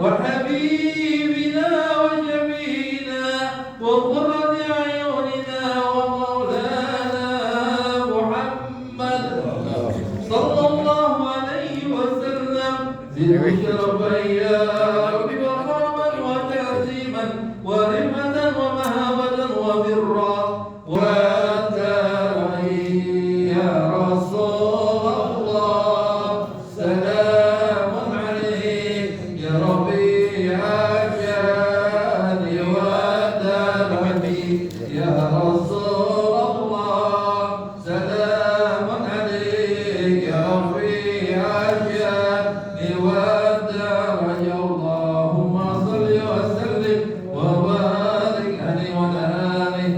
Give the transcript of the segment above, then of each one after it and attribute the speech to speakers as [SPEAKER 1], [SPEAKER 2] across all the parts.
[SPEAKER 1] وحبيبنا وشفينا وقرة أعيننا ومولانا محمد صلى الله عليه وسلم زده شرفا يا رب وكرما وتعظيما ورحمة ومهابة وبرا وأنت يا رسول الله سلام عليك يا ربيع الجان ودربي يا رسول الله سلام عليك يا ربيع الجان ودربي اللهم صل وسلم وبارك عليه وعلى آله.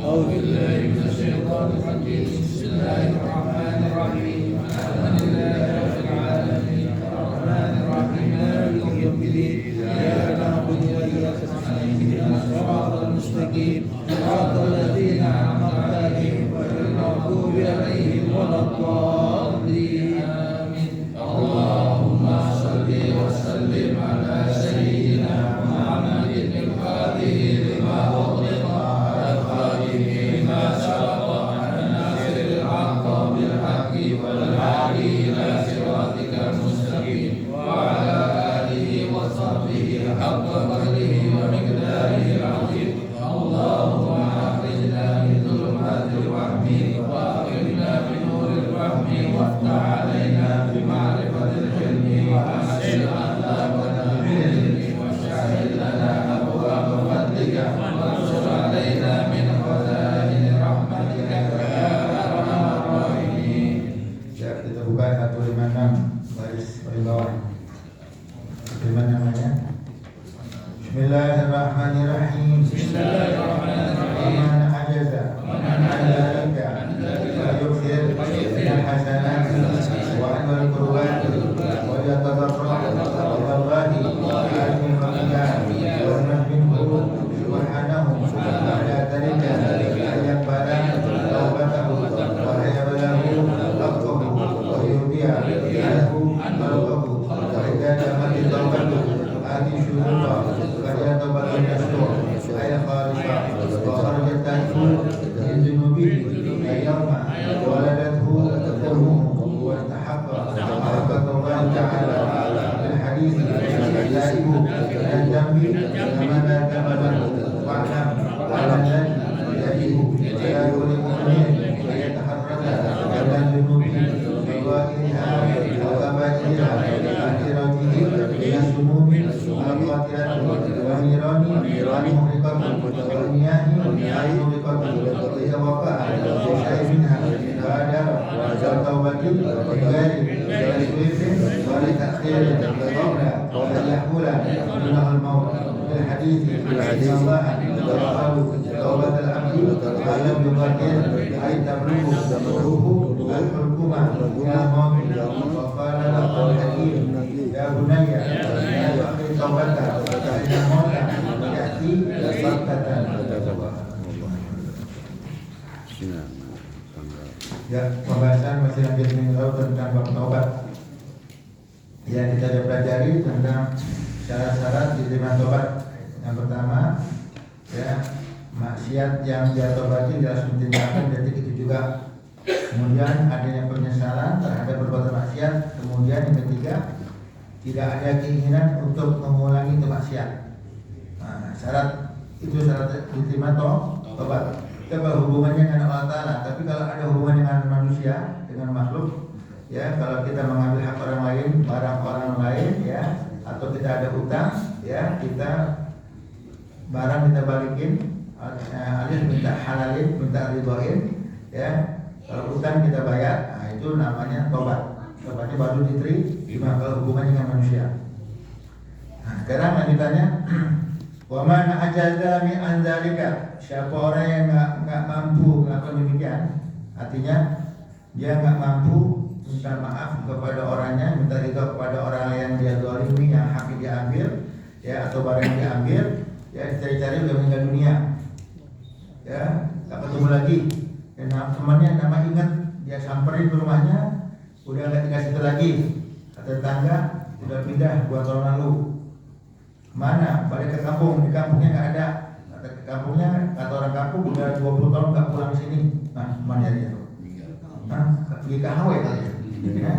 [SPEAKER 1] أعوذ بالله من الشيطان الرجيم بسم الله الرحمن الرحيم الحمد لله رب العالمين الرحمن الرحيم مالك يوم الدين إياك نعبد وإياك نستعين اهدنا الصراط المستقيم صراط الذين أنعمت عليهم غير المغضوب عليهم ولا الضالين آمين. اللهم صل وسلم على سيدنا محمد الفاتح لما أغلق ما سبق الناصر الحق بالحق والهادي إلى صراطك المستقيم وعلى آله وصحبه حق قدره ومقداره العظيم. اللهم أخرجنا من ظلمات الوهم وأكرمنا بنور الفهم وافتح علينا بمعرفة العلم وأحسن أخلاقنا بالعلم وسهل لنا أبواب فضلك وانصر علينا من خزائن رحمتك يا أرحم الراحمين.
[SPEAKER 2] Kita buka 156 baris paling bawah. Bagaimana namanya? Bismillahirrahmanirrahim.
[SPEAKER 1] Bismillahirrahmanirrahim.
[SPEAKER 2] Man ajaza an dzalika fayukhir min hasanat wa anwar qurbat wa yatadarra ila Allahi min fadlihi wa minhu subhanahu ala dzalika ayat pada tawbatahu wa hayabalahu aqahu wa yudiya lahu alqahu wa idza mati tawbatu adi syuruta kaya tawbatun nasuh ayat khalifah wa kharajat tanfu min dunubihi yawma waladathu ummuhu wa istahaqqa Allah ta'ala bil hadis yaitu dan jambi mana kabar wa'lam wa'lam yaitu ya kulli mu'min yataharraka dan dunubi wa ilha wa kabaiha akhiratihi yasumumi al-qatiratu wa nirani muhriqatu wa niyahi muhriqatu wa waqa'a syai minha wa adara wa tawbati ghairi taswifin wa li ta'khirin qabla an yahula minhu al-maut bil hadithi Allah qalu tawbat al-abdi wa lam yuqadir ay tabluhu al-hukuma ila maut wa qala lahu al-hakim ya bunayya ya akhir tawbata ya mauta ya'ti sabtatan. Ya, pembahasan masih lanjut minggu tentang bab taubat. Yang kita sudah pelajari tentang syarat-syarat diterima taubat. Yang pertama, ya, maksiat yang dia taubati langsung tindakan detik itu juga. Kemudian adanya penyesalan terhadap perbuatan maksiat. Kemudian yang ketiga, tidak ada keinginan untuk mengulangi itu maksiat. Nah, syarat itu syarat diterima taubat. Kita hubungannya dengan Allah Ta'ala. Tapi kalau ada hubungan dengan manusia, dengan makhluk, ya, kalau kita mengambil hak orang lain, barang orang lain, ya, atau kita ada utang, ya, kita barang kita balikin, alias minta halalin, minta ridhoin, ya. Kalau utang kita bayar, nah itu namanya tobat. Tobatnya baru diterima kalau hubungannya dengan manusia. Nah, sekarang lanjutannya. Wa man ajaza min anzalika, siapa orang yang enggak mampu melakukan demikian, artinya dia enggak mampu minta maaf kepada orangnya, minta ridho kepada orang yang dia zalimi, yang haknya diambil, ya, atau barang yang diambil, ya, cari-cari udah meninggal dunia. lagi. Dan temannya nama ingat, dia samperin ke rumahnya, udah nggak tinggal situ lagi. Kata tetangga, udah pindah 2 tahun lalu. Mana? Balik ke kampung, di kampungnya nggak ada. Kata ke kampungnya, kata orang kampung udah 20 tahun nggak pulang ke sini. Nah, mana dia tuh? Pergi ke Hawaii kali ya.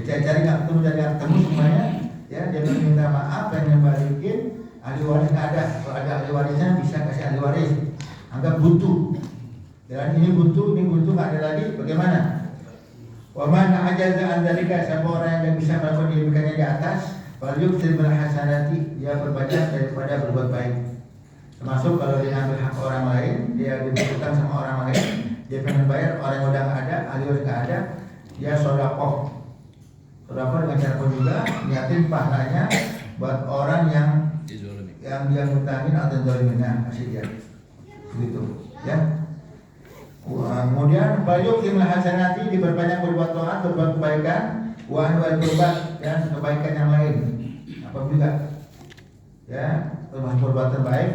[SPEAKER 2] Cari nggak ketemu semuanya. Ya, dia minta maaf, pengen balikin. Ahli waris nggak ada. Kalau ada ahli warisnya bisa kasih ahli waris. Anggap buntu. Dan ini buntu nggak ada lagi. Bagaimana? Wa man ajaza an dzalika, siapa orang yang bisa melakukan demikiannya di atas, fal yukthir bil hasanati, dia berbanyak daripada berbuat baik. Termasuk kalau dia ambil hak orang lain, dia diberikan sama orang lain, dia pengen bayar orang yang udah nggak ada, ahli waris nggak ada, dia sedekah. Sedekah dengan cara pun juga niatin pahalanya buat orang yang dia ngutangin atau zaliminnya, kasih dia. Begitu, ya. Kemudian bayuk imlah hasanati, diperbanyak berbuat taat, berbuat kebaikan, wa anwal qurbat, dan kebaikan yang lain. Apa juga? Ya, termasuk perbuatan baik,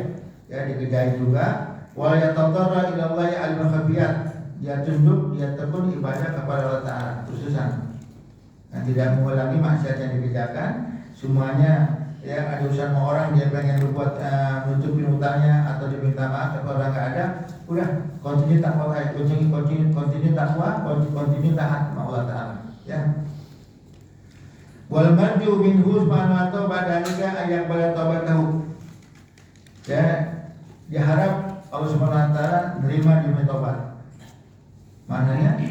[SPEAKER 2] ya dikerjain juga. Wa yatadarra ila Allah al khafiyat, dia tunduk, dia tekun ibadah kepada Allah Taala khususan. Dan tidak mengulangi maksiat yang dikerjakan, semuanya ya ada urusan sama orang, dia pengen berbuat nutupin utangnya atau diminta maaf kalau orang nggak ada, udah continue takwa, continue takwa, continue taat sama Allah Taala, ya. Wal marju minhu subhanahu wa ta'ala ba'dalika ayat bala taubatahu, ya diharap Allah Subhanahu wa Ta'ala nerima demi tobat. Maknanya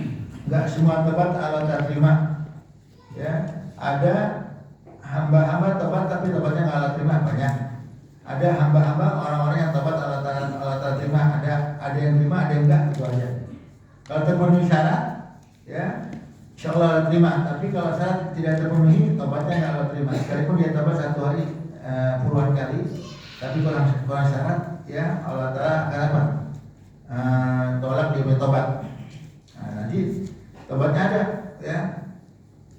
[SPEAKER 2] nggak semua tobat Allah Ta'ala terima, ya. Ada hamba-hamba tobat tapi tobatnya nggak Allah terima banyak. Ada hamba-hamba orang-orang yang tobat Allah Ta'ala terima, ada yang terima, ada yang enggak, itu aja. Kalau terpenuhi syarat, ya insya Allah Allah terima. Tapi kalau syarat tidak terpenuhi, tobatnya nggak Allah terima. Sekalipun dia tobat 1 hari puluhan kali, tapi kurang syarat, ya Allah Ta'ala akan apa? Tolak dia punya tobat. Nah, nanti tobatnya ada, ya.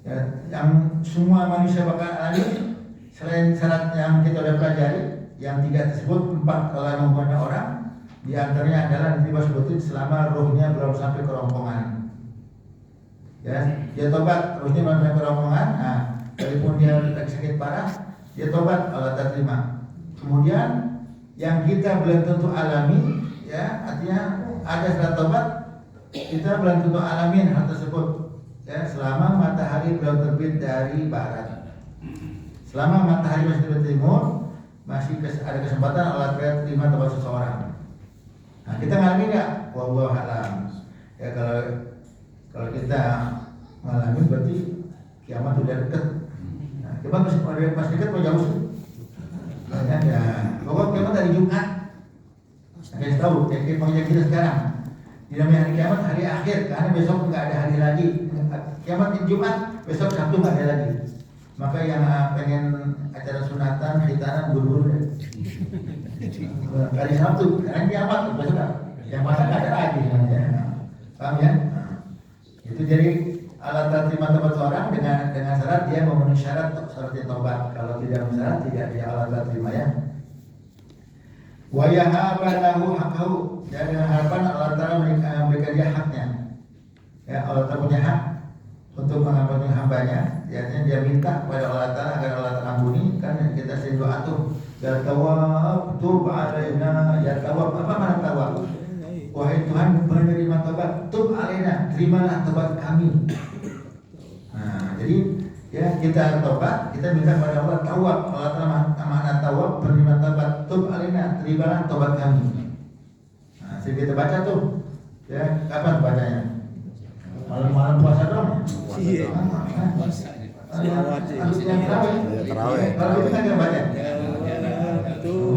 [SPEAKER 2] Ya, yang semua manusia bakal alami selain syarat yang kita udah pelajari, yang 3 tersebut, 4 kalau mempunyai orang, di antaranya adalah nanti Mas sebutin selama rohnya belum sampai ke rombongan. Ya, dia tobat, rohnya belum sampai ke rombongan. Nah, walaupun dia lagi sakit parah, dia tobat, Allah terima. Kemudian yang kita belum tentu alami, ya artinya ada syarat tobat, kita belum tentu alamin hal tersebut. Ya, selama matahari belum terbit dari barat. Selama matahari masih terbit timur, masih ada kesempatan Allah terima tobat seseorang. Nah, kita ngalami nggak? Wallahu a'lam. Ya kalau kita mengalami berarti kiamat sudah dekat. Nah, kiamat masih dekat atau jauh sih? Ya, pokoknya kiamat hari Jumat. Saya tahu, kayak kita sekarang. Di dalam hari kiamat hari akhir, karena besok nggak ada hari lagi. Kiamat di Jumat, besok Sabtu nggak ada lagi. Maka yang pengen acara sunatan, khitanan, buru-buru deh. Hari Sabtu, karena kiamat besok yang masa nggak ada lagi. Paham ya? Itu jadi alat terima tobat seorang dengan syarat dia memenuhi syarat tobat. Kalau tidak memenuhi syarat, tidak dia alat terima, ya. Wa yahaba lahu haqqahu, dan dengan harapan Allah Ta'ala memberikan dia haknya. Ya, Allah Ta'ala punya hak untuk mengampuni hambanya. Artinya dia minta kepada Allah Ta'ala agar Allah Ta'ala ampuni. Kan kita sering doa tuh, ya Tawwab tub alaina, ya Tawwab. Apa makna Tawwab? Wahai Tuhan penerima tobat, tub alaina, terimalah tobat kami. Nah, jadi ya kita tobat, kita minta kepada Allah Tawwab. Allah Ta'ala makna Tawwab, penerima tobat, tub alaina, terimalah tobat kami. Nah, sering kita baca tuh, ya kapan bacanya? Malam puasa dong.
[SPEAKER 3] Iya.
[SPEAKER 2] Tarawih. Kalau kita nggak baca.
[SPEAKER 3] Itu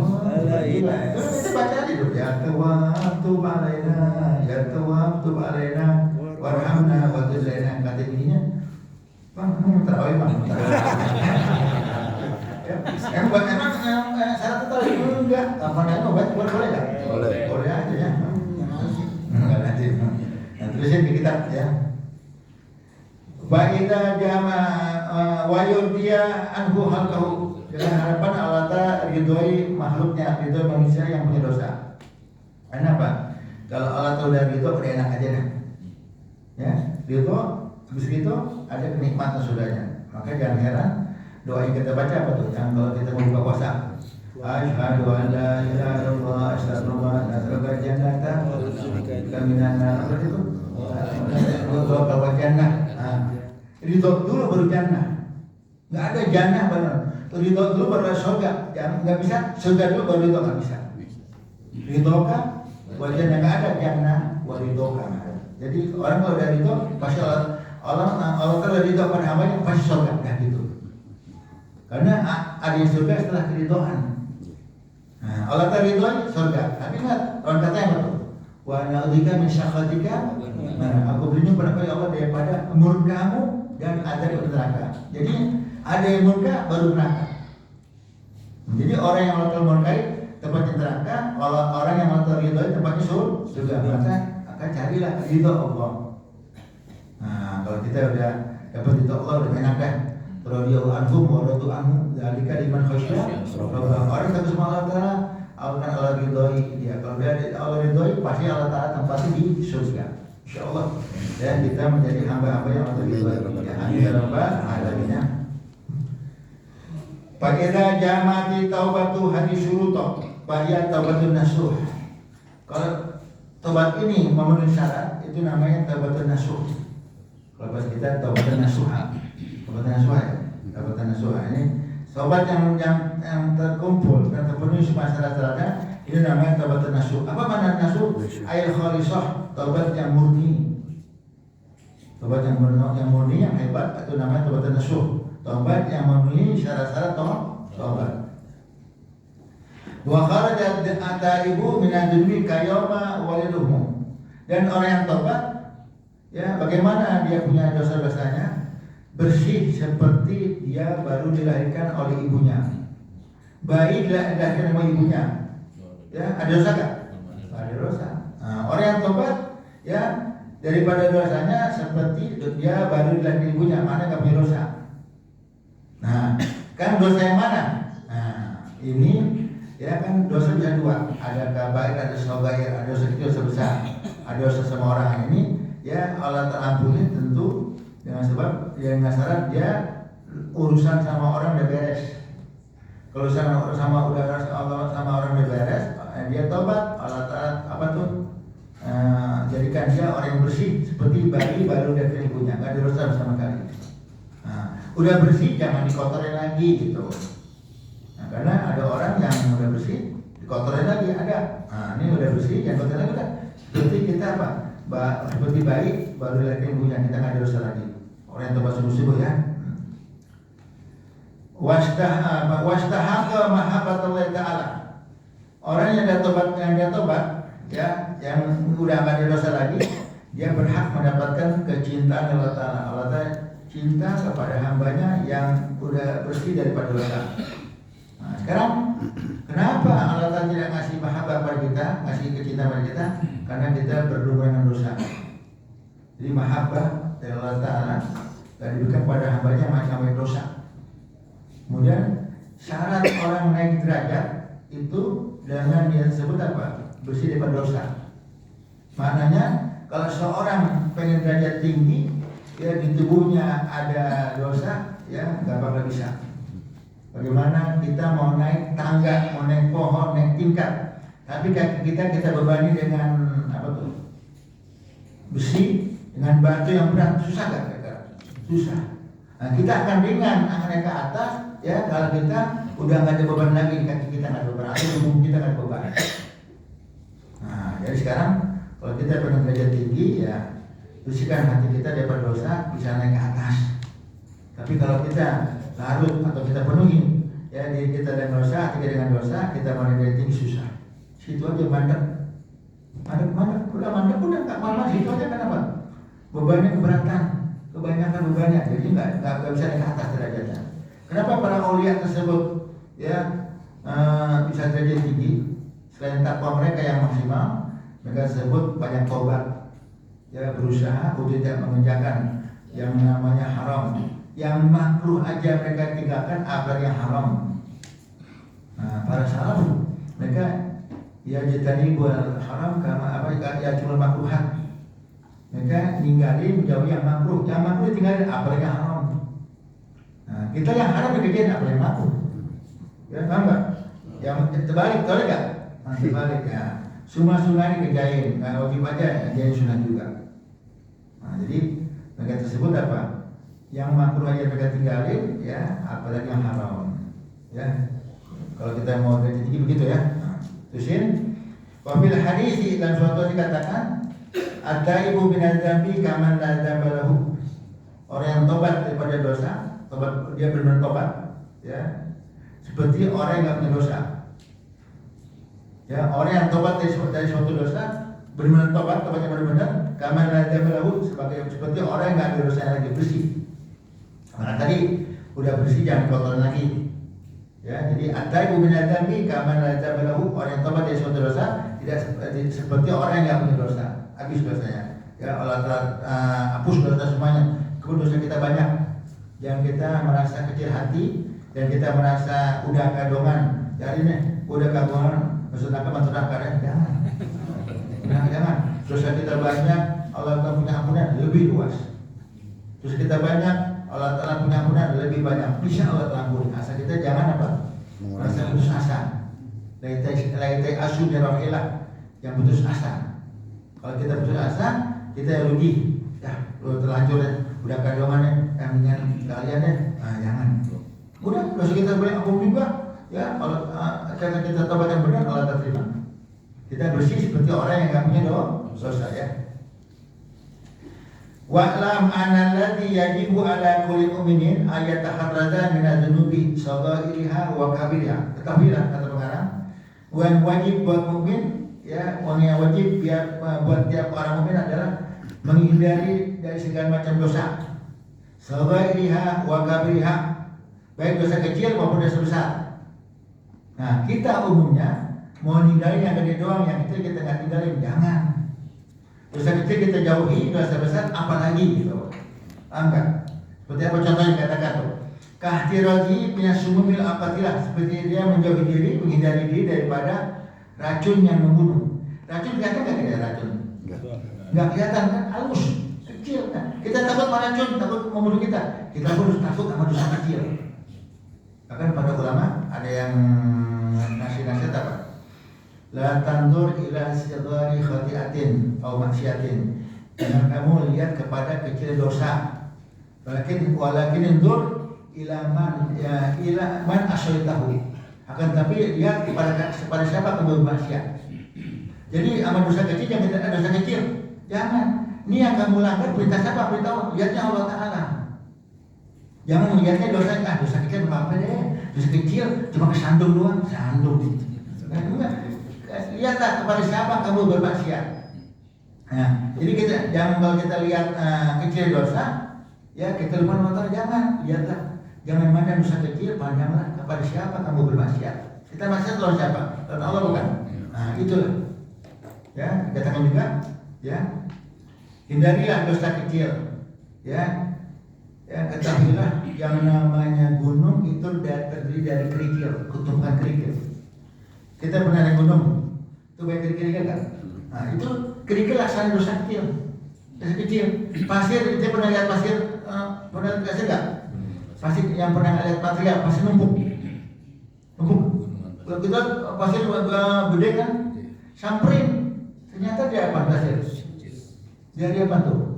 [SPEAKER 2] Kita baca aja dulu. Ya Tawwab alaina, ya Tawwab alaina, warhamna wa tuzlaina. Kata ininya, Bang, kamu tarawih Bang. Emang syarat tarawih enggak? Kapan aja baca boleh nggak? Boleh aja ya. Enggak nanti. Terusin di kitab, ya. Ba'idha jama wa yurdiya anhu halkahu, dengan harapan Allah Ta'ala ridhoi makhluknya, ridhoi manusia yang punya dosa. Kenapa? Kalau Allah kalau udah ridho udah enak aja dah. Ya, ridho, habis ridho ada kenikmatan sudahnya. Maka jangan heran doa yang kita baca apa tuh? Yang kalau kita mau buka puasa, asyhadu an la ilaha illallah astaghfirullah nasrul jannata kaminan apa itu? Doa kalau jannah. Ridho dulu baru jannah. Nggak ada jannah benar. Ridho dulu baru surga. Yang nggak bisa surga dulu baru ridho nggak bisa. Ridho kan wajahnya nggak ada jannah, waridho kan. Jadi orang kalau udah ridho pasti Allah kalau ridho pada hambanya pasti surga kan gitu. Karena ada yang surga setelah keridhaan. Nah, Allah tak ridho surga. Tapi ingat orang katanya apa tuh? Wa na'udzika min syakhatika. Nah, aku berlindung pada Allah daripada murkamu dan azab neraka. Jadi ada yang murka baru neraka. Jadi orang yang Allah murkai tempatnya neraka, orang yang Allah ridho tempatnya surga. Maka carilah ridho Allah. Nah, kalau kita udah dapat ridho Allah udah enak kan? Radhiyallahu anhum wa radu anhu dzalika liman khasyya. Orang takut sama Allah Taala, Allah ridhoi dia. Kalau dia Allah ridhoi pasti Allah Taala tempatnya di surga. Insyaallah. Dan kita menjadi hamba-hamba yang Allah ridhoi. Amin ya rabbal alamin. Fa'idza jama'ati taubatu hadis syuruto bahya taubatun nasuh. Kalau taubat ini memenuhi syarat itu namanya taubatun nasuh. Kalau bahasa kita taubatun nasuha. Taubatun nasuha ini taubat yang terkumpul dan terpenuhi semua syarat-syaratnya ini namanya taubatun nasuh. Apa makna nasuh? Ail khalisah, taubat yang murni. Taubat yang murni yang hebat itu namanya taubatun nasuh. Taubat yang memenuhi syarat-syarat taubat. Wa kharaja at-taibu min ad-dunubi kayawma waliduhu. Dan orang yang taubat ya bagaimana dia punya dosa-dosanya bersih seperti dia baru dilahirkan oleh ibunya. Bayi dilahirkan oleh ibunya. Ya, ada dosa enggak? Ada dosa. Nah, orang yang taubat ya daripada dosanya seperti dia baru dilahirkan ibunya, mana enggak punya dosa. Nah, kan dosa yang mana? Nah, ini ya kan dosa bisa dua, ada kabair, ada shagair, ada dosa kecil, dosa besar, ada dosa sama orang ini, ya Allah terampuni tentu dengan sebab dengan syarat dia urusan sama orang udah beres. Kalau sama orang udah beres, dia tobat, Allah Taala apa tuh? Jadikan dia orang yang bersih seperti bayi baru dari ibunya, nggak ada dosa sama sekali. Nah, udah bersih jangan dikotorin lagi gitu. Nah, karena ada orang yang udah bersih dikotorin lagi ada. Nah, ini udah bersih jangan kotorin lagi udah. Seperti kita apa? Seperti bayi baru lahir ibunya, kita nggak ada dosa lagi. Orang yang tobat sungguh-sungguh ya. Wastahaqa mahabbatullah ta'ala. Orang yang dia tobat ya, yang udah nggak ada dosa lagi, dia berhak mendapatkan kecintaan Allah Ta'ala. Allah Ta'ala cinta kepada hambanya yang udah bersih daripada dosa. Nah, sekarang kenapa Allah Ta'ala tidak ngasih mahabbah pada kita, ngasih kecintaan pada kita? Karena kita berlumba dengan dosa. Jadi mahabbah dari Allah Ta'ala dan diberikan pada hambanya macam dosa. Kemudian syarat orang naik derajat itu dengan dia sebut apa? Bersih daripada dosa. Maknanya kalau seorang pengen derajat tinggi, ya di tubuhnya ada dosa, ya nggak bakal bisa. Bagaimana kita mau naik tangga, mau naik pohon, naik tingkat, tapi kaki kita bebani dengan apa tuh? Besi, dengan batu yang berat, susah nggak kira-kira? Susah. Nah, kita akan ringan, akan naik ke atas, ya kalau kita udah nggak ada beban lagi, kaki kita nggak ada beban, atau tubuh kita nggak ada beban. Nah, jadi sekarang kalau kita pengen derajat tinggi, ya bersihkan hati kita daripada dosa, bisa naik ke atas. Tapi kalau kita larut atau kita penuhi, ya diri kita dengan dosa, hati kita dengan dosa, kita mau derajat tinggi susah. Situ aja mandek, udah nggak mana, situ aja kenapa? Bebannya keberatan, kebanyakan bebannya, jadi nggak bisa naik ke atas derajatnya. Kenapa para aulia tersebut ya bisa derajat tinggi? Selain takwa mereka yang maksimal, mereka sebut banyak tobat. Ya berusaha untuk tidak mengerjakan yang namanya haram, yang makruh aja mereka tinggalkan, apalagi yang haram. Nah, para salaf mereka ya jitanibu haram kama apa ya cuma makruhan. Mereka ninggalin menjauhi yang makruh ditinggalin, apalagi yang haram. Nah, kita yang haram dikerjain, apalagi yang makruh. Ya, paham nggak? Yang terbalik, tahu nggak? Terbalik ya. Semua sunnah dikerjain, nggak wajib aja kerjain sunnah juga. Nah, jadi mereka tersebut apa? Yang makruh aja mereka tinggalin, ya, apalagi yang haram. Ya, kalau kita mau gaji tinggi begitu ya. Nah, terusin. Wabil hadis dalam suatu dikatakan, at-taibu minadz dzambi kaman la dzamba lahu. Orang yang tobat daripada dosa, tobat dia benar tobat, ya. Seperti orang yang nggak punya dosa. Ya, orang yang tobat dari suatu dosa, benar tobatnya benar-benar, kaman la dzamba lahu, seperti orang yang nggak ada dosa lagi, bersih. Karena tadi udah bersih, jangan kotor lagi. Ya, jadi at-taibu minadz dzambi kaman la dzamba lahu, orang yang tobat dari suatu dosa tidak seperti orang yang nggak punya dosa, habis dosanya. Ya, Allah telah hapus dosa semuanya. Kemudian dosa kita banyak, yang kita merasa kecil hati dan kita merasa udah kadongan. Jadi nih, udah kadongan, maksudnya apa? Jangan. Dosa kita banyak, Allah telah punya ampunan lebih luas. Dosa kita banyak, Allah Ta'ala punya ampunan lebih banyak. Bisa Allah Ta'ala ampuni. Asal kita jangan apa? Merasa putus asa. Laitai asu nirahillah, yang putus asa. Kalau kita putus asa, kita rugi. Ya, lu terlanjur ya, udah kadongannya, dengan kalian ya. Nah, jangan. Udah, dosa kita boleh ampun juga. Ya, kalau karena kita tobat yang benar, Allah terima. Kita bersih seperti orang yang nggak punya dosa ya. Wa'lam anna alladhi yajibu ala kulli mu'minin ayataharraza min adzunubi saghairiha wa kabiriha. Ketahuilah kata pengarang, yang wajib buat mukmin, ya, yang wajib buat tiap orang mukmin adalah menghindari dari segala macam dosa. Saghairiha wa kabiriha, baik dosa kecil maupun dosa besar. Nah, kita umumnya mau ninggalin yang gede doang, yang kecil kita nggak tinggalin, jangan. Dosa kecil kita jauhi, dosa besar apalagi gitu. Paham nggak? Seperti apa contohnya katakan tuh? Kahtirazi punya sumumil apatilah, seperti dia menjauhi diri, menghindari diri daripada racun yang membunuh. Racun kelihatan nggak kita racun? Nggak kelihatan kan? Halus, kecil. Nah, kita takut sama racun, takut membunuh kita. Kita pun harus takut sama dosa kecil. Bahkan pada ulama ada yang nasihat apa? La tandur ila sigari khati'atin atau maksiatin. Jangan kamu lihat kepada kecil dosa. Walakin indur ila man asyaritahu. Akan tapi lihat kepada siapa kamu bermaksiat. Jadi amal dosa kecil jangan ada dosa kecil. Jangan. Ini yang kamu langgar perintah siapa? Perintah Allah. Lihatnya Allah Ta'ala. Jangan melihatnya dosa kecil apa deh. Dosa kecil cuma kesandung doang, sandung. Nah, enggak. Lihatlah kepada siapa kamu bermaksiat. Nah, jadi kita jangan, kalau kita lihat kecil dosa, ya kita lupa nonton, jangan. Lihatlah, jangan mana dosa kecil, pandanglah kepada siapa kamu bermaksiat. Kita maksiat lawan siapa? Lawan Allah bukan? Nah, itulah. Ya, dikatakan juga, ya, hindarilah dosa kecil. Ya, ketahuilah yang namanya gunung itu terdiri dari kerikil, kutukan kerikil. Kita pernah naik gunung, itu banyak kerikil kan? Nah, itu kerikil laksana dosa kecil, Pasir, kita pernah lihat pasir, pernah kasih nggak? Pasir yang pernah lihat material, pasir numpuk. Kalau kita pasir gede kan, samperin, ternyata dia apa pasir? Dia apa tuh?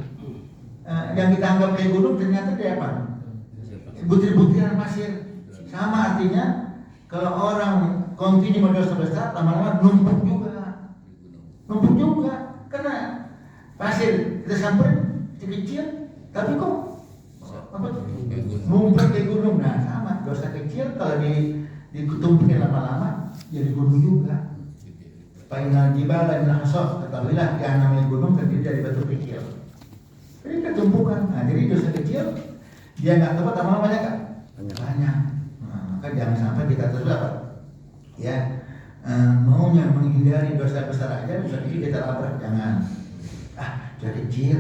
[SPEAKER 2] Yang kita anggap kayak gunung ternyata dia apa? Butir-butiran pasir. Sama artinya, kalau orang kontinu berdosa besar, lama-lama numpuk juga. Karena pasir kita samperin kecil, tapi kok numpuk kayak gunung. Nah, sama dosa kecil kalau ditumpukin lama-lama jadi gunung juga. Painal jibal dan hasaf, ketahuilah yang namanya gunung terdiri dari batu kecil. Jadi ketumpukan. Nah, jadi dosa kecil dia nggak tepat lama-lama banyak kan? Banyak. Maka jangan sampai kita tersebut apa? Ya, maunya menghindari dosa besar aja, dosa kecil kita labrak, jangan. Dosa kecil,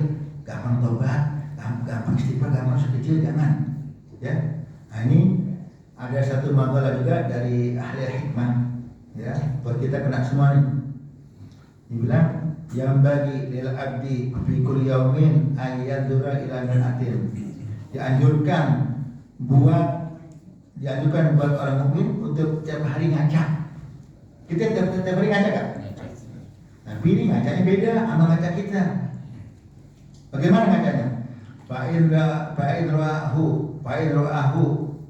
[SPEAKER 2] gampang tobat, gampang istighfar, gampang dosa kecil, jangan. Ya, nah ini ada satu makalah juga dari ahli hikmah. Ya, buat kita kena semua nih. Dibilang yang bagi lil abdi fi kulli yaumin ayyadura ila atin. Dianjurkan buat orang mukmin untuk tiap hari ngaca. Kita tiap hari ngaca kan? Tapi ini ngacanya beda sama ngaca kita. Bagaimana ngacanya? Fa'in ra'ahu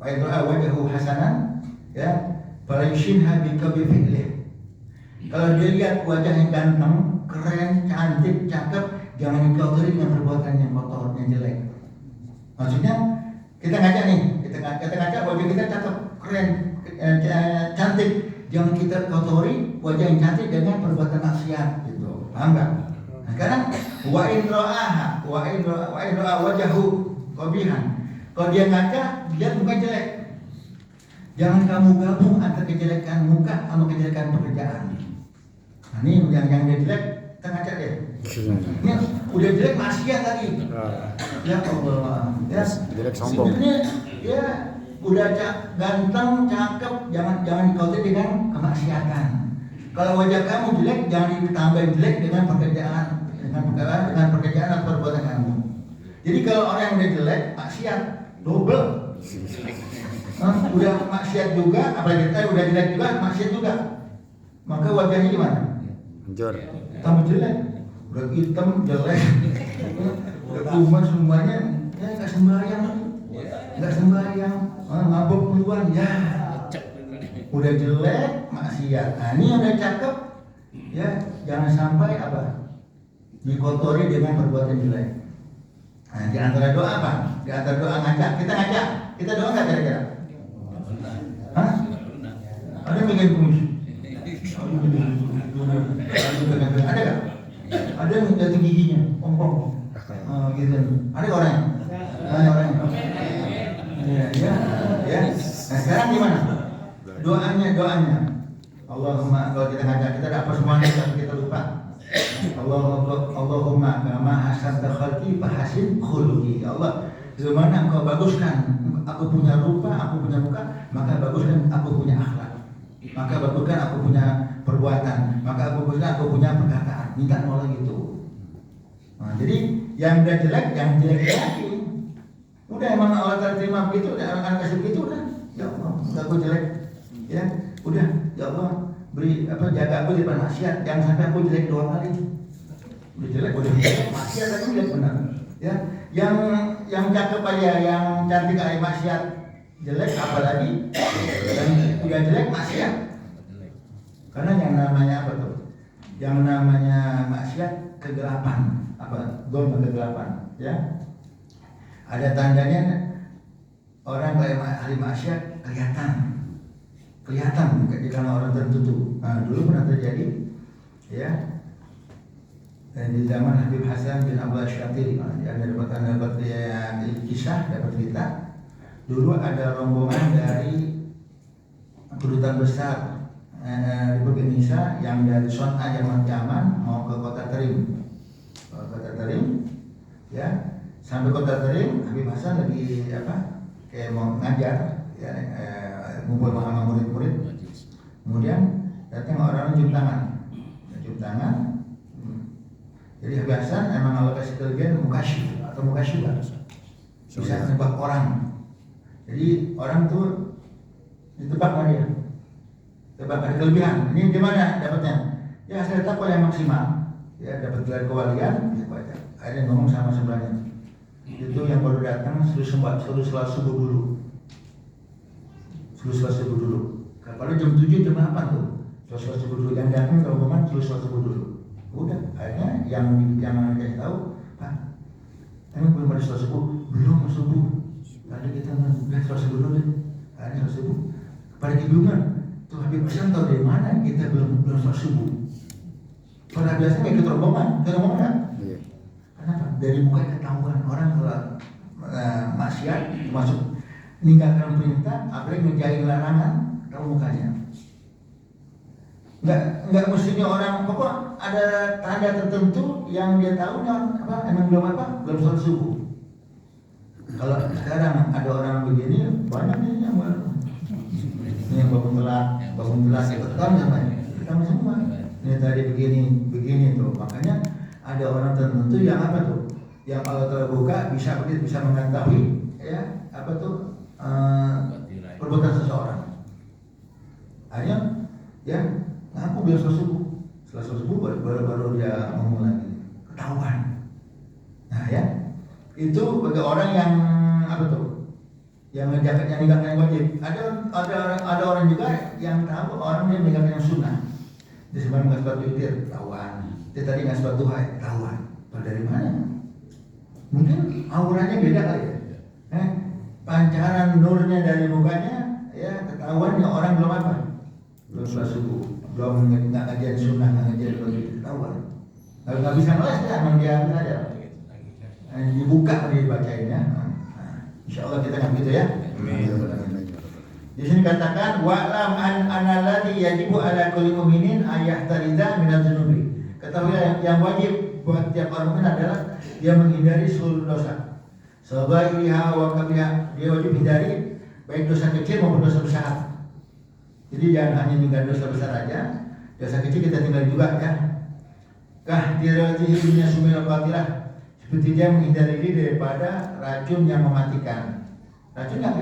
[SPEAKER 2] wajhu hasanan, ya, fala yushinha bi fi'lih. Kalau dia lihat wajah yang ganteng, keren, cantik, cakep, jangan dikotori dengan perbuatan yang kotor, yang jelek. Maksudnya kita ngaca nih, kita ngaca wajah kita cakep, keren, cantik, jangan kita kotori wajah yang cantik dengan perbuatan maksiat, gitu. Paham nggak? Nah, sekarang wa in ra'a wajhahu qabihan. Kalau dia ngaca, dia muka jelek. Jangan kamu gabung antara kejelekan muka sama kejelekan pekerjaan. Nah, ini yang dia jelek, kita ngaca deh. Ini udah jelek maksiat tadi. Ya Allah, ya.
[SPEAKER 3] Jelek sombong.
[SPEAKER 2] Sebenarnya ya udah ganteng, cakep, jangan dikauti dengan kemaksiatan. Kalau wajah kamu jelek, jangan ditambah jelek dengan pekerjaan atau perbuatan kamu. Jadi kalau orang yang udah jelek, maksiat double. Udah maksiat juga, apalagi kita udah jelek juga, maksiat juga. Maka wajahnya gimana?
[SPEAKER 3] Hancur.
[SPEAKER 2] Tambah jelek, udah hitam, jelek, udah kumas semuanya, ya nggak sembahyang, mabuk duluan, ya. Udah jelek, maksiat. Nah, ini yang udah cakep, ya jangan sampai dikotori dengan perbuatan jelek. Nah, di antara doa apa? Di antara doa ngaca, kita doa nggak kira-kira? Hah? Ada yang bikin kumis? Ada nggak? Ada yang jatuh giginya, ompong, gitu. Ada orang? Ada orang? Ya. Nah, sekarang gimana? Doanya. Allahumma, kalau kita ngaca, kita ada apa semuanya tapi kita lupa. Allahumma kama hasanta khalqi fahasin khuluqi. Allah, bagaimana engkau baguskan aku punya rupa, aku punya muka, maka baguskan aku punya akhlak. Maka baguskan aku punya perbuatan, maka baguskan aku punya perkataan. Minta nolong gitu. Nah, jadi yang udah jelek, jangan jelek lagi. Udah emang Allah terima begitu, akan kasih begitu udah. Ya Allah, aku jelek. Ya, udah, ya Allah, jaga aku di depan maksiat, jangan sampai aku jelek 2 kali. Udah jelek, maksiat tapi jelek benar. Ya, yang cakep aja, yang cantik aja maksiat jelek, apalagi yang udah jelek maksiat. Karena yang namanya apa tuh? Yang namanya maksiat kegelapan, kegelapan, ya. Ada tandanya orang kayak ahli maksiat kelihatan di kalangan orang tertentu. Nah, dulu pernah terjadi, ya, di zaman Habib Hasan bin Abdul Syatiri. Ada dapat kisah, dapat cerita. Dulu ada rombongan dari kedutaan besar Republik Indonesia yang dari Son'a Yaman mau ke kota Tarim. Ya, sampai kota Tarim, Habib Hasan lagi kayak mau ngajar, ya, ngumpul sama murid-murid. Kemudian datang orang cium tangan. Jadi Habib Hasan emang Allah kasih kelebihan mukasyifah, bisa nebak orang. Jadi orang tuh ditebak sama dia, ada kelebihan. Ini gimana dapatnya? Ya saya takwa yang maksimal, ya dapat gelar kewalian, ya baca. Akhirnya ngomong sama sebelahnya, itu yang baru datang suruh sholat subuh dulu. Kalau jam 7 jam 8 tuh sholat subuh dulu, yang datang ke rombongan suruh sholat subuh dulu. Udah, akhirnya yang kasih tahu, Pak, emang belum ada sholat subuh? Belum subuh. Tadi kita udah sholat subuh dulu deh. Akhirnya sholat subuh. Pada kebingungan, tuh Habib Hasan tahu dari mana kita belum sholat subuh. Pada biasanya ikut rombongan nggak? Iya. Kenapa? Dari muka ketahuan orang kalau maksiat termasuk meninggalkan perintah, apalagi menjauhi larangan, tahu mukanya. Enggak mestinya orang pokok ada tanda tertentu yang dia tahu emang belum sholat subuh. Kalau sekarang ada orang begini banyak nih yang Ini yang bangun telat, ketahuan sama ini. Ketahuan semua. Ini tadi begini tuh. Makanya ada orang tertentu yang apa tuh? Yang kalau terbuka bisa mengetahui ya apa tuh perbuatan seseorang. Akhirnya ya ngaku biar subuh. Setelah subuh baru dia ngomong lagi. Ketahuan. Nah ya itu bagi orang yang apa tuh? Yang meninggalkan wajib. Ada orang juga yang tahu orang yang meninggalkan yang sunnah. Dia sebenarnya nggak sholat witir, ketahuan. Dia tadi nggak sholat duha, ketahuan. Dari mana? Mungkin auranya beda kali ya. Pancaran nurnya dari mukanya, ya ketahuan ya orang belum apa? Belum sholat subuh, belum nggak ngajian sunnah, nggak ngajian wajib, ketahuan. Nggak bisa ngeles ya, emang dia saja. Dibuka dibacainnya. Insya Allah kita nggak begitu ya. Di sini katakan wa'lam analladzi yajibu ala kulli mu'minin ayahtariza minadz dzunubi. Ketahui yang wajib buat tiap orang mukmin adalah dia menghindari seluruh dosa. Sabairiha wa kabiha, dia wajib hindari baik dosa kecil maupun dosa besar. Jadi jangan hanya tinggal dosa besar aja, dosa kecil kita tinggal juga ya. Kahtiratihi min sumil qatirah. Seperti dia menghindari diri daripada racun yang mematikan. Racun nggak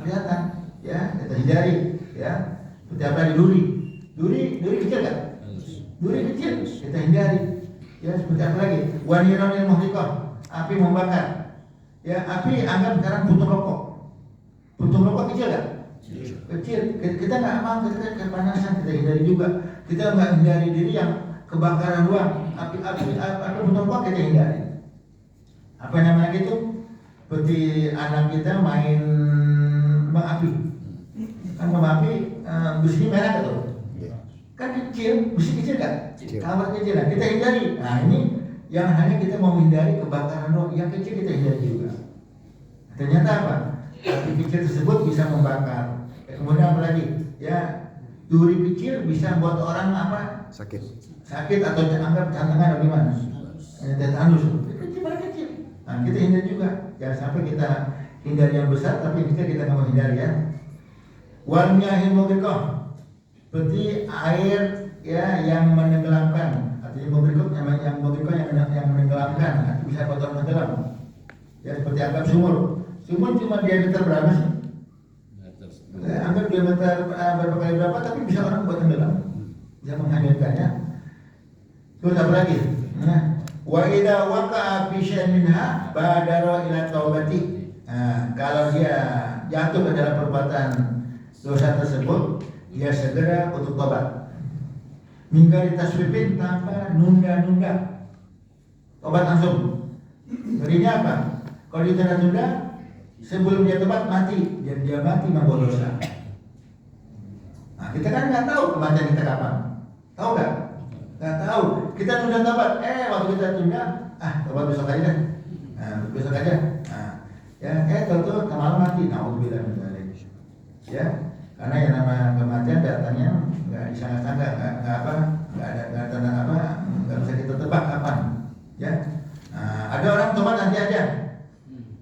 [SPEAKER 2] kelihatan, ya kita hindari, ya. Seperti apa duri kecil kan? Duri kecil kita hindari, ya. Seperti apa lagi? Waniranil muhriqah, api membakar, ya. Api anggap sekarang puntung rokok kecil kan? Kecil. Kita nggak mau kita kepanasan, kita hindari juga. Kita nggak hindari diri yang kebakaran doang, api puntung rokok kita hindari. Apa namanya gitu? Seperti anak kita main kembang api, kan kembang api besinya merah betul, kan kecil, besi kecil kan, kamar kecil, nah kita hindari. Nah ini yang hanya kita mau hindari kebakaran doang, yang kecil kita hindari juga. Ternyata apa? Api kecil tersebut bisa membakar. Kemudian apa lagi? Ya duri kecil bisa buat orang apa? Sakit atau anggap jantangan atau gimana? Tetanus. Kecil. Nah kita hindari juga. Jangan sampai kita hindari yang besar, tapi kita nggak mau hindari ya. Wal miyahil mughriqah, seperti air ya yang menenggelamkan. Artinya yang menenggelamkan, bisa kotor tenggelam. Ya seperti anggap sumur cuma diameter berapa sih? Anggap diameter berapa kali berapa, tapi bisa orang buat tenggelam, bisa menghanyutkannya. Terus apa lagi? Wa idza waqa'a fi syai'in minha badara ila taubati. Kalau dia jatuh ke dalam perbuatan dosa tersebut, dia segera untuk tobat. Mingkari taswifin tanpa nunda-nunda, tobat langsung. Ngerinya apa? Kalau dia tunda-tunda, sebelum dia tobat mati, dan dia mati membawa dosa. Nah, kita kan nggak tahu kematian kita kapan, tahu nggak? Nggak tahu. Kita tunda tobat, waktu kita tunda, tobat besok aja deh. Besok aja. Tahu malam mati. Nauzubillah min dzalik. Ya, karena yang nama kematian datangnya nggak disangka-sangka, nggak bisa kita tebak kapan. Ya, ada orang tobat nanti aja.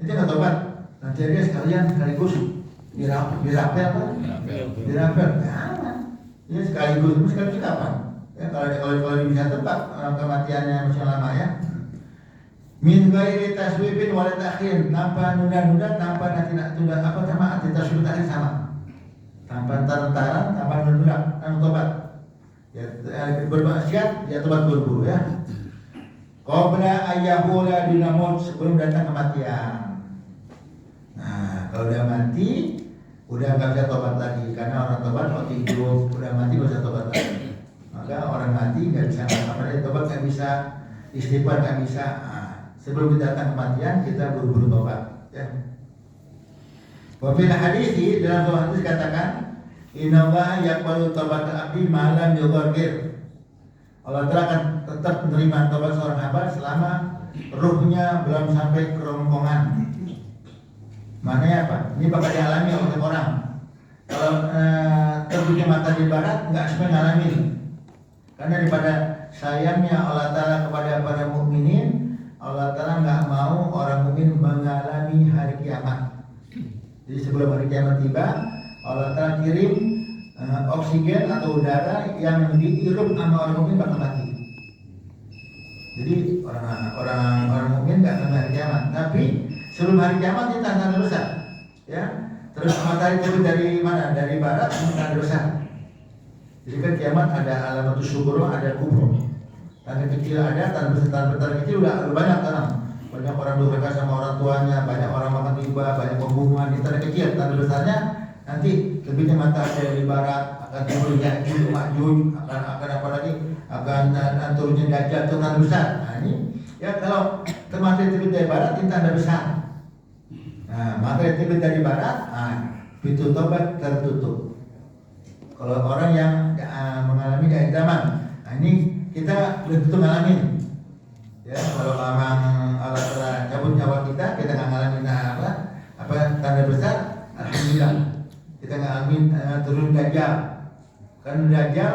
[SPEAKER 2] Itu nggak tobat, nanti aja sekaligus dirapel. Ya sekaligus kapan? Ya kalau bisa tebak kematiannya masih lama ya. Min ghairi taswibin wala ta'khir, tanpa nunda-nunda, tanpa nanti tunda sama taswib tadi sama. Tanpa taran-taran, tanpa nunda, tanpa tobat. Ya bermaksiat, dia tobat buru-buru ya. Qabla ayyahula dinamut, sebelum datang kematian. Nah, kalau udah mati, udah nggak bisa tobat lagi, karena orang tobat waktu hidup, udah mati nggak bisa tobat lagi. Maka orang mati nggak bisa tobat, nggak bisa istighfar, nggak bisa. Sebelum datang kematian kita buru-buru tobat ya. Wa fil hadis, dalam sebuah hadis katakan innallaha yaqbalu taubatal abdi ma lam yughargir. Allah Ta'ala akan tetap menerima tobat seorang hamba selama ruhnya belum sampai kerongkongan. Maknanya apa? Ini bakal dialami oleh orang. Kalau terbitnya matahari barat nggak semua ngalamin. Karena daripada sayangnya Allah Ta'ala kepada para mukminin, Allah Ta'ala nggak mau orang mukmin mengalami hari kiamat. Jadi sebelum hari kiamat tiba, Allah Ta'ala kirim oksigen atau udara yang dihirup sama orang mukmin bakal mati. Jadi orang mukmin nggak akan hari kiamat, tapi sebelum hari kiamat ini tanda besar, ya. Terus matahari terbit dari mana? Dari barat, ini tanda besar. Jadi kan kiamat ada alamatus sugro, ada kubro. Tanda kecil ada, tanda besar kecil udah banyak tanam. Banyak orang durhaka sama orang tuanya, banyak orang makan riba, banyak pembunuhan. Di tanda kecil, tanda besarnya nanti terbitnya matahari dari barat, akan timbul Ya'juj Ma'juj, akan apa lagi? Akan turunnya Dajjal, itu tanda besar. Nah ini ya kalau matahari terbit dari barat ini tanda besar. Nah matahari terbit dari barat, pintu tobat tertutup. Kalau orang yang mengalami akhir zaman, nah ini kita belum tentu ngalamin. Ya kalau memang Allah telah cabut nyawa kita nggak ngalamin apa tanda besar, alhamdulillah kita ngalamin turun Dajjal. Kan Dajjal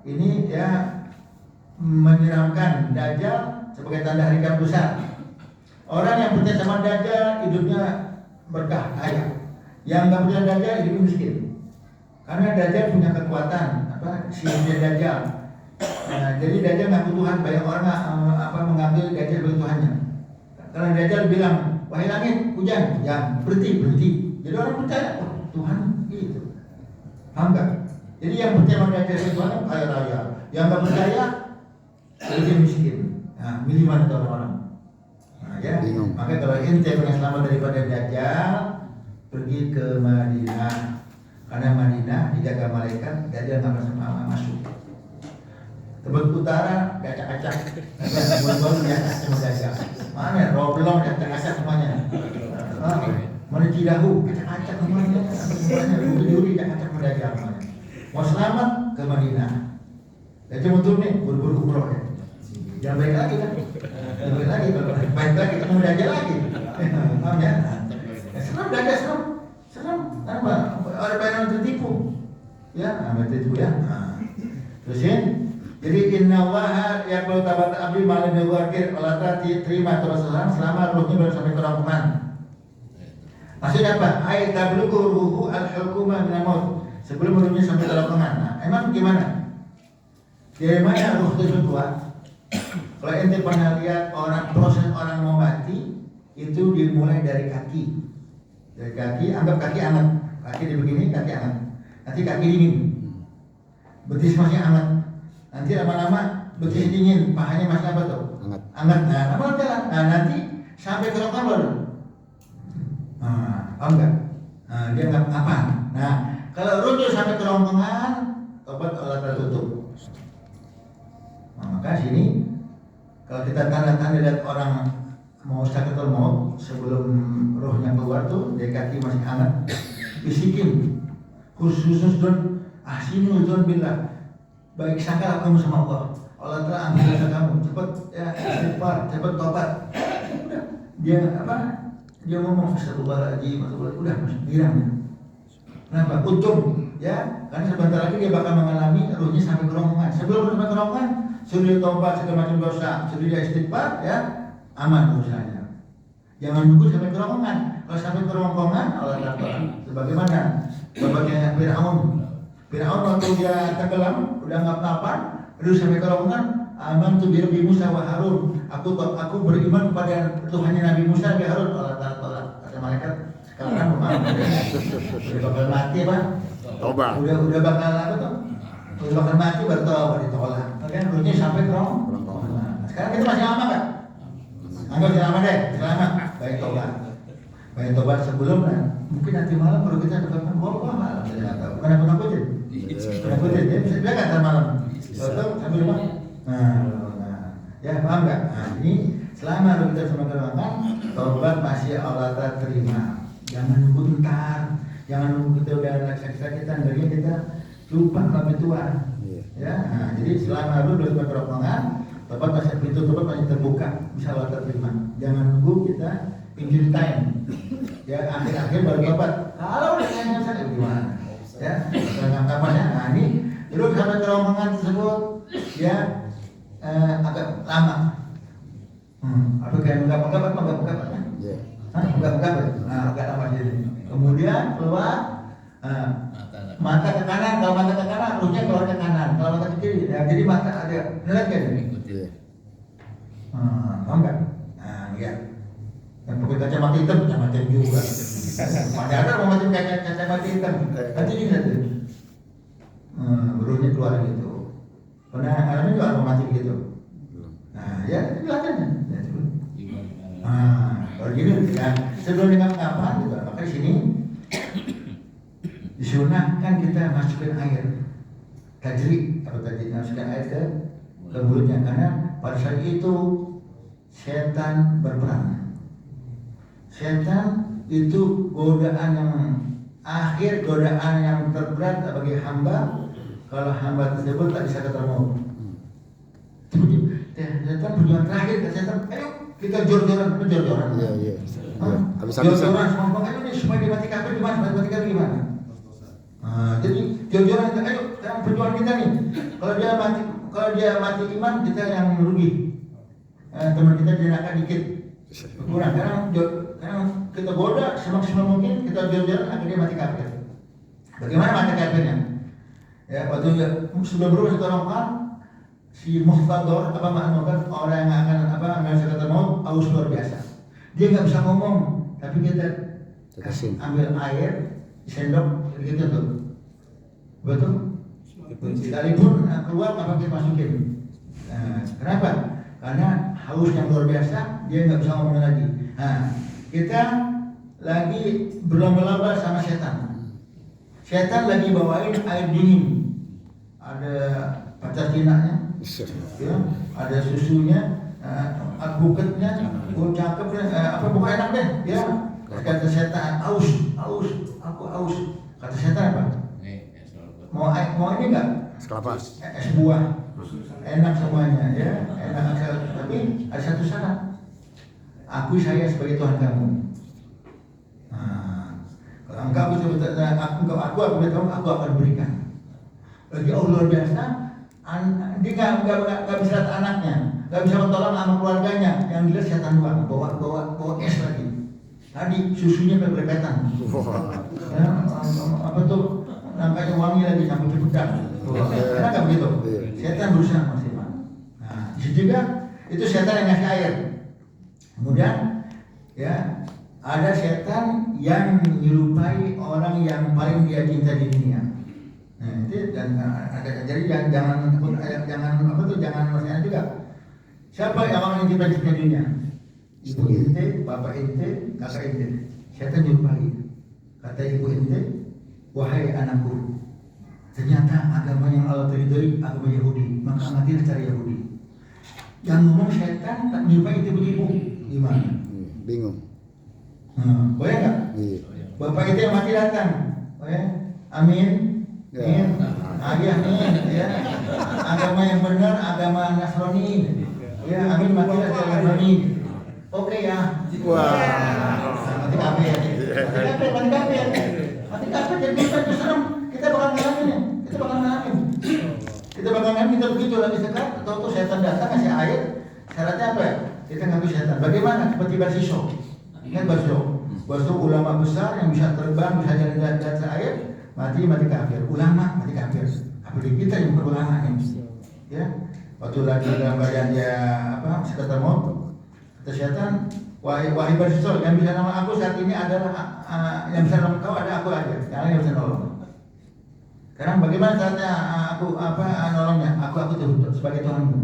[SPEAKER 2] ini ya menyeramkan. Dajjal sebagai tanda hari kiamat besar. Orang yang percaya sama Dajjal hidupnya berkah, kaya. Yang nggak percaya Dajjal hidupnya miskin. Karena Dajjal punya kekuatan, sihirnya Dajjal. Nah, jadi Dajjal ngaku Tuhan, banyak orang mengambil Dajjal sebagai Tuhannya. Karena Dajjal bilang, wahai langit, hujan, ya berhenti. Jadi orang percaya, Tuhan itu. Paham nggak? Jadi yang percaya sama Dajjal sebagai Tuhan kaya raya. Yang nggak percaya, jadi miskin. Nah, milih mana tuh orang-orang? Nah, ya. Maka kalau ente pengen selamat daripada Dajjal, pergi ke Madinah. Karena Madinah dijaga malaikat, Dajjal nggak masuk. Tebet utara acak-acak, bol-bol diacak sama Dajjal. Mana Roblong acak-acak semuanya. Mana Cidahu acak-acak semuanya. Duri acak-acak sama Dajjal semuanya. Mau selamat ke Madinah. Dajjal muncul nih, buru-buru umroh ya. Jangan baik lagi kan? Jangan baik lagi, baik lagi ketemu Dajjal lagi. Paham ya? Serem Dajjal serem. Apa? Orang banyak tertipu. Ya, tertipu ya. Terusin. Jadi inna Allah yang kalau tabat abdi malam yang wakil Allah terima terus selama ruhnya baru sampai ke rongkongan. Maksudnya apa? Ayat tabluku ruhu al-hukumah min al-maut. Sebelum ruhnya sampai ke rongkongan. Nah, emang gimana? Dari mana ruh itu keluar? Kalau ente pernah lihat proses orang mau mati itu dimulai dari kaki. Dari kaki, anggap kaki hangat. Kaki di begini, kaki hangat. Nanti kaki dingin. Betis masih hangat. Nanti lama-lama betis dingin, pahanya masih apa tuh? Hangat. Nah, apa jalan? Nah, nanti sampai ke rongkongan baru. Paham nggak? Dia nggak apa? Nah, kalau rujuk sampai ke rongkongan, tobat Allah tertutup. Maka sini, kalau kita tanda-tanda lihat orang mau sakaratul maut sebelum rohnya keluar tuh, dari kaki masih hangat, bisikin, khusus don, ahsinul don billah. Baik sangka kamu sama Allah. Allah telah ambil dosa kamu. Cepat ya istighfar, cepat tobat. Udah. Dia ngomong astagfirullahaladzim, udah girang. Kenapa? Untung ya, karena sebentar lagi dia bakal mengalami ruhnya sampai ke rongkongan. Sebelum sampai ke rongkongan, suruh dia tobat segala macam dosa, suruh dia istighfar ya, aman urusanya. Jangan nunggu sampai ke rongkongan. Kalau sampai ke rongkongan, Allah takut. Sebagaimana babaknya Fir'aun waktu dia tenggelam, udah nggak apa-apa, terus sampai ke rongkongan, aman tuh Nabi Musa wa Harun. Aku beriman kepada Tuhannya Nabi Musa dan Harun. Allah tolak. Kata malaikat, sekarang udah bakal mati apa?
[SPEAKER 3] Tobat.
[SPEAKER 2] Udah bakal apa tuh? Udah bakal mati baru tobat ditolak. Kan ruhnya sampai ke rongkongan. Nah, sekarang kita masih lama kan? Anggap lama deh, selamat. Baik tobat sebelum mungkin nanti malam baru kita dapatkan malam. Saya nggak tahu. Bukan aku aja. Dia bisa bilang nggak malam. Tahu sambil rumah. Nah, ya paham nggak? Nah, ini selama kita sama kerangan, tobat masih Allah terima. Jangan nunggu ntar, jangan nunggu kita udah sakit-sakitan, akhirnya kita lupa sama Tuhan. Ya, nah, jadi selama lu udah kerangan, tobat masih pintu tobat masih terbuka, bisa Allah terima. Jangan nunggu kita injury time. Ya akhir-akhir baru tobat. Kalau udah sakit gimana? Ya, dengan kapannya? Nah ini dulu sampai ke rombongan tersebut ya agak lama. Apa kayak menggap-menggap? Nah, agak lama jadi. Kemudian keluar ruhnya keluar ke kanan, kalau mata ke kiri. Ya, jadi mata ada ngeliat kan?
[SPEAKER 3] Iya.
[SPEAKER 2] Paham nggak? Nah, lihat. Dan pakai kacamata hitam juga. Mana ada mau macam kacamata hitam? Nanti dilihat tuh. Ruhnya keluar gitu. Karena alamnya juga otomatis gitu. Nah, ya itu belajar. Kalau gini kan sebelum dengan kapan gitu, maka di sini disunahkan kita masukin air tajri atau tadi masukkan air ke mulutnya karena pada saat itu setan berperan. Setan itu godaan yang akhir, godaan yang terberat bagi hamba kalau hamba tersebut tak bisa ketemu. Setan tujuan terakhir ke setan, ayo kita jor-joran.
[SPEAKER 3] Iya. Habis-habisan.
[SPEAKER 2] Jor-joran ngomong ayo nih supaya dimati kafir gimana? Mati kafir gimana? Jadi jor-joran kita, ayo sekarang perjuangan kita nih. Kalau dia mati iman kita yang merugi. Teman kita dinaka dikit kurang. Karena kita goda semaksimal mungkin kita jor-joran akhirnya mati kafir. Bagaimana mati kafirnya? Ya waktu sudah berubah satu orang si muhtador orang yang akan ngasih kata mau aus luar biasa. Dia nggak bisa ngomong, tapi kita ambil air sendok gitu tuh, betul? Sekalipun keluar apa kita masukin. Kenapa? Karena haus yang luar biasa, dia nggak bisa ngomong lagi. Kita lagi berlomba-lomba sama setan. Setan lagi bawain air dingin, ada pacar cinanya. Ya, ada susunya, buketnya, cakep bukan enak deh, ya. Kata setan, aus, aku aus. Kata setan apa? Mau ini enggak?
[SPEAKER 3] Es kelapa.
[SPEAKER 2] Es buah, enak semuanya, ya, enak. Tapi ada satu syarat, akui saya sebagai Tuhan kamu. Kalau aku akan berikan. Bagi Allah luar biasa. Dia nggak bisa lihat anaknya, nggak bisa mentolong sama keluarganya, yang dilihat setan doang, bawa es lagi. Tadi susunya berlepetan, ya, apa tuh nangkanya wangi lagi sampai cepetan. Karena nggak begitu, setan berusaha maksimal. Nah, di situ juga itu setan yang ngasih air. Kemudian, ya ada setan yang menyerupai orang yang paling dia cinta di dunia. Nah, itu dan jadi jangan masalah juga. Siapa yang orang yang cinta dunia? Ibu ente, bapak ente, kakak ente. Setan jumpai. Kata ibu ente, wahai anakku, ternyata agama yang Allah ridhoi agama Yahudi, maka amatilah cara Yahudi. Yang ngomong setan tak jumpai itu ibu, gimana?
[SPEAKER 3] Bingung.
[SPEAKER 2] Boleh nggak?
[SPEAKER 3] Iya.
[SPEAKER 2] Bapak itu yang mati datang, boleh? Amin.
[SPEAKER 3] Ya.
[SPEAKER 2] Ayah nih, ya. Agama yang benar, agama Nasrani. Ya, amin matilah jalan Nasrani. Oke ya.
[SPEAKER 3] Wah.
[SPEAKER 2] Mati kafir. Jadi kita serem. Kita bakal ngalamin. Kita begitu lagi sekat. Atau setan datang kasih air. Syaratnya apa ya? Kita ngambil setan. Bagaimana? Seperti Barsiso. Ingat Barsiso ulama besar yang bisa terbang, bisa jalan di atas air. Mati kafir, ulama mati kafir. Apalagi kita yang bukan ulama ini, ya. Waktu lagi dalam badan dia sekata maut, kata setan, wahai Barsiso, yang bisa nolong aku saat ini adalah yang bisa nolong kau ada aku aja, yang bisa nolong. Sekarang bagaimana caranya aku nolongnya? Aku sebagai Tuhanmu.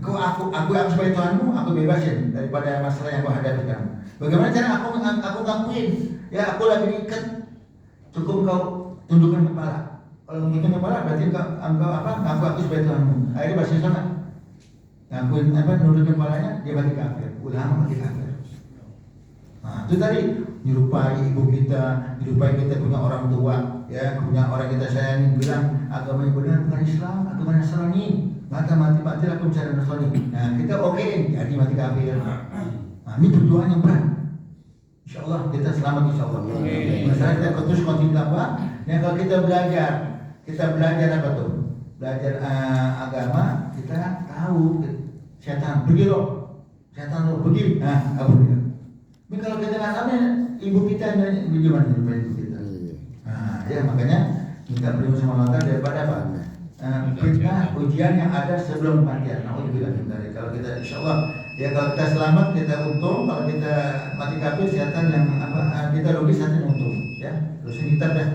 [SPEAKER 2] Aku sebagai Tuhanmu, aku bebasin daripada masalah yang kau hadapi sekarang. Bagaimana cara aku ngakuin? Ya aku lagi diikat. Cukup kau tundukkan kepala. Kalau tundukkan kepala berarti ngaku aku sebagai Tuhanmu. Akhirnya bahasa sana. Ngakuin nundukkan kepalanya dia mati kafir. Ulama mati kafir. Nah, itu tadi menyerupai ibu kita, menyerupai kita punya orang tua, ya punya orang kita sayangi bilang agama yang benar bukan Islam, agama Nasrani. Maka mati-matilah kamu cara Nasrani. Nah kita jadi mati kafir. Nah ini perjuangan yang berat. InsyaAllah kita selamat insyaAllah. Masalah kita terus continue apa? Yang kalau kita belajar apa tuh? Belajar agama, kita tahu setan pergi loh, pergi. Nah, aku bilang. Tapi kalau kita nggak tahu, ibu kita gimana ibu kita? Nah, ya makanya minta perlindungan sama Allah daripada apa? Fitnah ujian yang ada sebelum kematian. Nauzubillah min dzalik. Kalau kita insyaallah ya kalau kita selamat kita untung, kalau kita mati kafir setan yang kita rugi setan yang untung ya. Terus kita dah.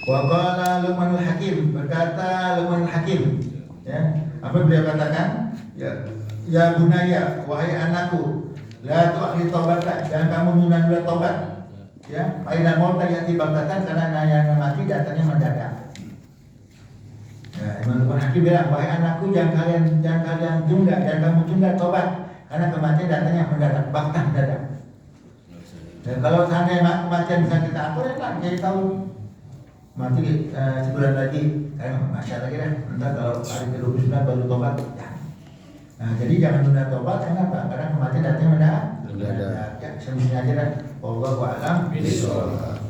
[SPEAKER 2] Wa qala Luqmanul Hakim, berkata Luqmanul Hakim ya. Apa beliau katakan? Ya bunaya, wahai anakku, la tu'akhir taubatak, jangan kamu menunda taubat. Ya, aina maut yati baghtatan, karena yang mati datangnya mendadak. Ya, Imam Hakim bilang, wahai anakku, jangan kalian tunda, jangan kamu tunda taubat, karena kematian datangnya mendadak, baghtah mendadak. Dan kalau seandainya kematian bisa kita atur, ya kan, kita tahu mati sebulan lagi, kayak masya lagi dah. Entah kalau hari ke-29 baru tobat. Ya. Nah, jadi jangan tunda tobat, kenapa? Karena kematian datangnya mendadak. Ya, semestinya aja dah. Wallahu a'lam bishawab.